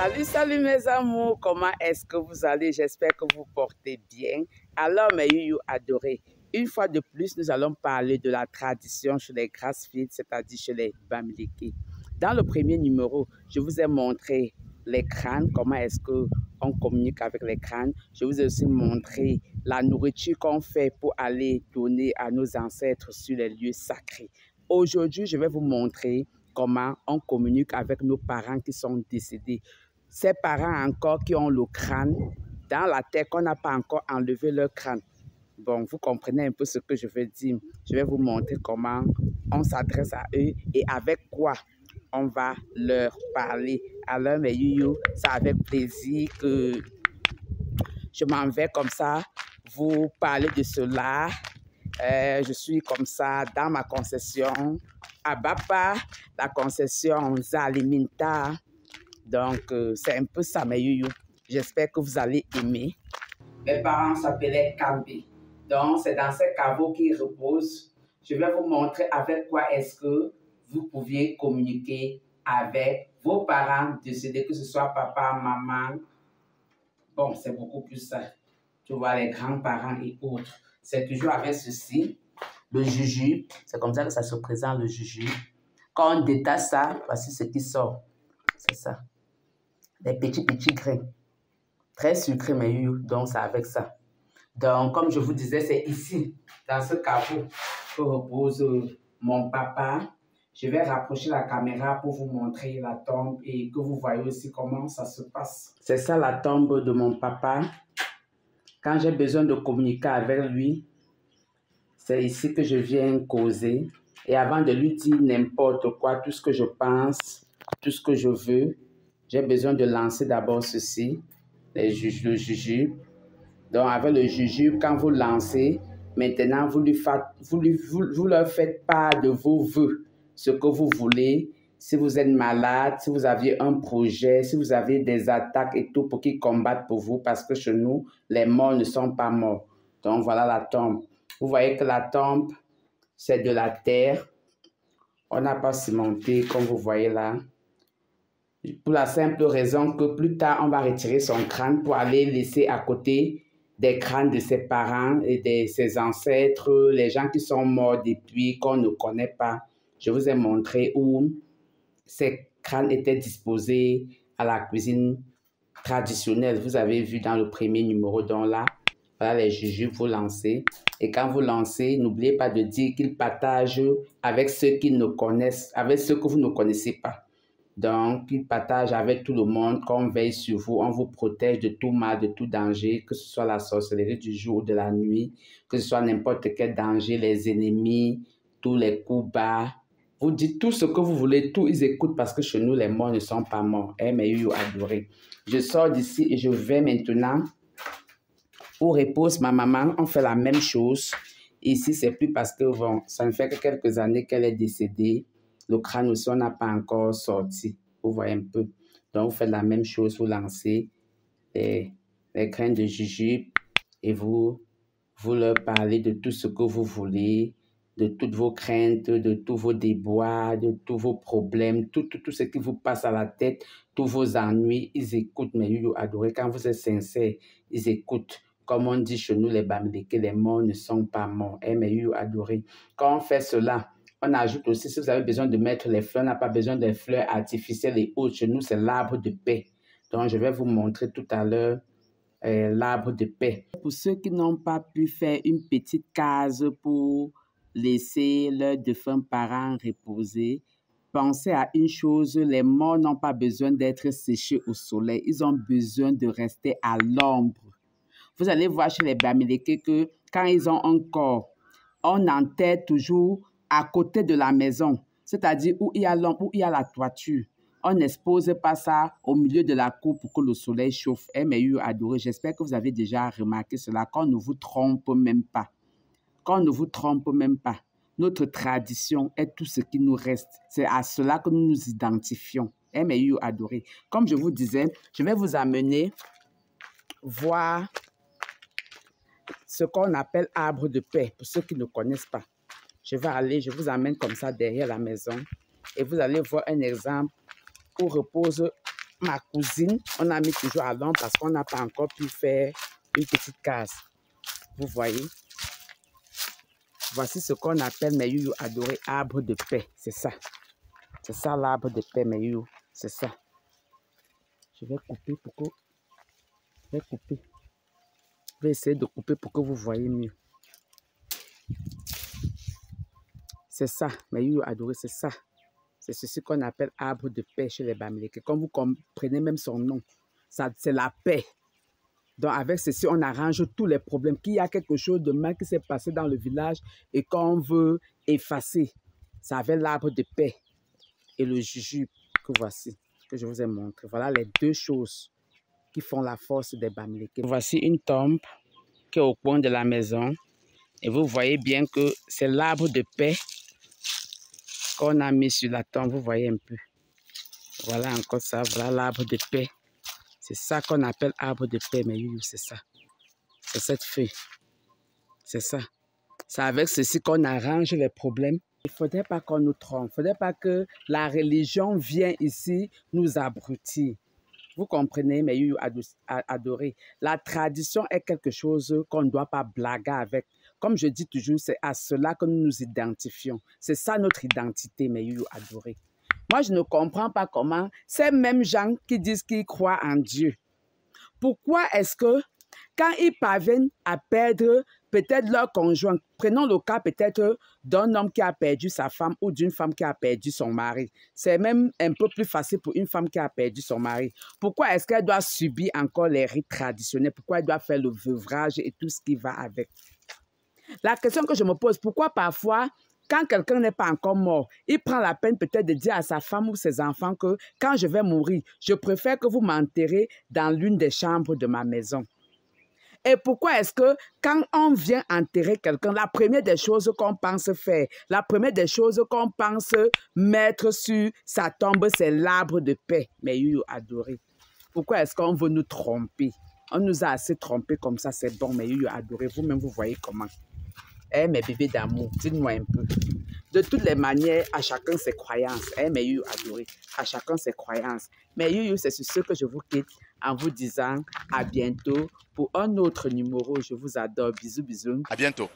Salut, salut mes amours, comment est-ce que vous allez? J'espère que vous portez bien. Alors mes youyou adorés, une fois de plus, nous allons parler de la tradition chez les Grassfields, c'est-à-dire chez les Bamileke. Dans le premier numéro, je vous ai montré les crânes, comment est-ce qu'on communique avec les crânes. Je vous ai aussi montré la nourriture qu'on fait pour aller donner à nos ancêtres sur les lieux sacrés. Aujourd'hui, je vais vous montrer comment on communique avec nos parents qui sont décédés. Ces parents encore qui ont le crâne dans la tête, qu'on n'a pas encore enlevé leur crâne. Bon, vous comprenez un peu ce que je veux dire. Je vais vous montrer comment on s'adresse à eux et avec quoi on va leur parler. Alors, mes youyou, c'est avec plaisir que je m'en vais comme ça, vous parler de cela. Je suis comme ça dans ma concession à Bapa, la concession Zaliminta. Donc, c'est un peu ça, mes youyou. J'espère que vous allez aimer. Mes parents s'appelaient Kambi. Donc, c'est dans ces caveaux qu'ils reposent. Je vais vous montrer avec quoi est-ce que vous pouviez communiquer avec vos parents décédés, que ce soit papa, maman. Bon, c'est beaucoup plus ça. Tu vois, les grands-parents et autres. C'est toujours avec ceci, le jujube. C'est comme ça que ça se présente, le jujube. Quand on détache ça, voici ce qui sort. C'est ça. Des petits grains. Très sucrés, mais youyou. Donc, c'est avec ça. Donc, comme je vous disais, c'est ici, dans ce caveau, que repose mon papa. Je vais rapprocher la caméra pour vous montrer la tombe et que vous voyez aussi comment ça se passe. C'est ça la tombe de mon papa. Quand j'ai besoin de communiquer avec lui, c'est ici que je viens causer. Et avant de lui dire n'importe quoi, tout ce que je pense, tout ce que je veux, j'ai besoin de lancer d'abord ceci, le jujube. Donc, avec le jujube, quand vous lancez, maintenant, vous leur faites part de vos vœux, ce que vous voulez. Si vous êtes malade, si vous aviez un projet, si vous avez des attaques et tout pour qu'ils combattent pour vous, parce que chez nous, les morts ne sont pas morts. Donc, voilà la tombe. Vous voyez que la tombe, c'est de la terre. On n'a pas cimenté, comme vous voyez là. Pour la simple raison que plus tard, on va retirer son crâne pour aller laisser à côté des crânes de ses parents et de ses ancêtres, les gens qui sont morts depuis, qu'on ne connaît pas. Je vous ai montré où ces crânes étaient disposés à la cuisine traditionnelle. Vous avez vu dans le premier numéro, donc là, voilà les jujubes, vous lancez. Et quand vous lancez, n'oubliez pas de dire qu'ils partagent avec ceux qui ne connaissent, avec ceux que vous ne connaissez pas. Donc, ils partagent avec tout le monde, qu'on veille sur vous, on vous protège de tout mal, de tout danger, que ce soit la sorcellerie du jour ou de la nuit, que ce soit n'importe quel danger, les ennemis, tous les coups bas. Vous dites tout ce que vous voulez, tout, ils écoutent parce que chez nous, les morts ne sont pas morts. Eh, mais ils ont adoré. Je sors d'ici et je vais maintenant où repose ma maman. On fait la même chose. Ici, c'est plus parce que, bon, ça ne fait que quelques années qu'elle est décédée. Le crâne aussi, on n'a pas encore sorti. Vous voyez un peu. Donc, vous faites la même chose. Vous lancez les graines de jujube et vous leur parlez de tout ce que vous voulez, de toutes vos craintes, de tous vos déboires, de tous vos problèmes, tout ce qui vous passe à la tête, tous vos ennuis. Ils écoutent, mais youyou adoré. Quand vous êtes sincère, ils écoutent. Comme on dit chez nous, les Bamileke, les morts ne sont pas morts. Eh, mais youyou adoré. Quand on fait cela, on ajoute aussi, si vous avez besoin de mettre les fleurs, on n'a pas besoin des fleurs artificielles et autres. Chez nous, c'est l'arbre de paix. Donc, je vais vous montrer tout à l'heure l'arbre de paix. Pour ceux qui n'ont pas pu faire une petite case pour laisser leurs défunts parents reposer, pensez à une chose, les morts n'ont pas besoin d'être séchés au soleil. Ils ont besoin de rester à l'ombre. Vous allez voir chez les Bamileke que quand ils ont un corps, on enterre toujours à côté de la maison, c'est-à-dire où il y a l'ombre, où il y a la toiture. On n'expose pas ça au milieu de la cour pour que le soleil chauffe. Eh, mais youyou adoré, j'espère que vous avez déjà remarqué cela, qu'on ne vous trompe même pas. Qu'on ne vous trompe même pas. Notre tradition est tout ce qui nous reste. C'est à cela que nous nous identifions. Eh, mais youyou adoré. Comme je vous disais, je vais vous amener voir ce qu'on appelle arbre de paix, pour ceux qui ne connaissent pas. Je vous amène comme ça derrière la maison et vous allez voir un exemple où repose ma cousine, on a mis toujours à l'ombre parce qu'on n'a pas encore pu faire une petite case. Vous voyez? Voici ce qu'on appelle, mes youyou adorés, arbre de paix. C'est ça. C'est ça l'arbre de paix, mes youyou. C'est ça. Je vais couper pour que... Je vais couper. Je vais essayer de couper pour que vous voyez mieux. C'est ça, mes youyou adorés, c'est ça. C'est ceci qu'on appelle arbre de paix chez les Bamileke. Comme vous comprenez même son nom, c'est la paix. Donc, avec ceci, on arrange tous les problèmes. Qu'il y a quelque chose de mal qui s'est passé dans le village et qu'on veut effacer. Ça avait l'arbre de paix et le jujube que voici, que je vous ai montré. Voilà les deux choses qui font la force des Bamileke. Voici une tombe qui est au coin de la maison. Et vous voyez bien que c'est l'arbre de paix qu'on a mis sur la tombe. Vous voyez un peu. Voilà encore ça. Voilà l'arbre de paix. C'est ça qu'on appelle arbre de paix, mais c'est ça. C'est cette feuille. C'est ça. C'est avec ceci qu'on arrange les problèmes. Il ne faudrait pas qu'on nous trompe. Il ne faudrait pas que la religion vienne ici nous abrutir. Vous comprenez, mes youyou adorés. La tradition est quelque chose qu'on ne doit pas blaguer avec. Comme je dis toujours, c'est à cela que nous nous identifions. C'est ça notre identité, mes youyou adorés. Moi, je ne comprends pas comment ces mêmes gens qui disent qu'ils croient en Dieu, pourquoi est-ce que quand ils parviennent à perdre peut-être leur conjoint, prenons le cas peut-être d'un homme qui a perdu sa femme ou d'une femme qui a perdu son mari. C'est même un peu plus facile pour une femme qui a perdu son mari. Pourquoi est-ce qu'elle doit subir encore les rites traditionnels? Pourquoi elle doit faire le veuvrage et tout ce qui va avec? La question que je me pose, pourquoi parfois, quand quelqu'un n'est pas encore mort, il prend la peine peut-être de dire à sa femme ou ses enfants que quand je vais mourir, je préfère que vous m'enterrez dans l'une des chambres de ma maison. Et pourquoi est-ce que quand on vient enterrer quelqu'un, la première des choses qu'on pense faire, la première des choses qu'on pense mettre sur sa tombe, c'est l'arbre de paix, mes youyou adorés. Pourquoi est-ce qu'on veut nous tromper? On nous a assez trompés comme ça, c'est bon, mes youyou adorés. Vous-même, vous voyez comment. Eh, mes bébés d'amour, dites-moi un peu. De toutes les manières, à chacun ses croyances. Eh, mes youyou adorés, à chacun ses croyances. Mais youyou, c'est sur ce que je vous quitte en vous disant à bientôt pour un autre numéro. Je vous adore. Bisous, bisous. À bientôt.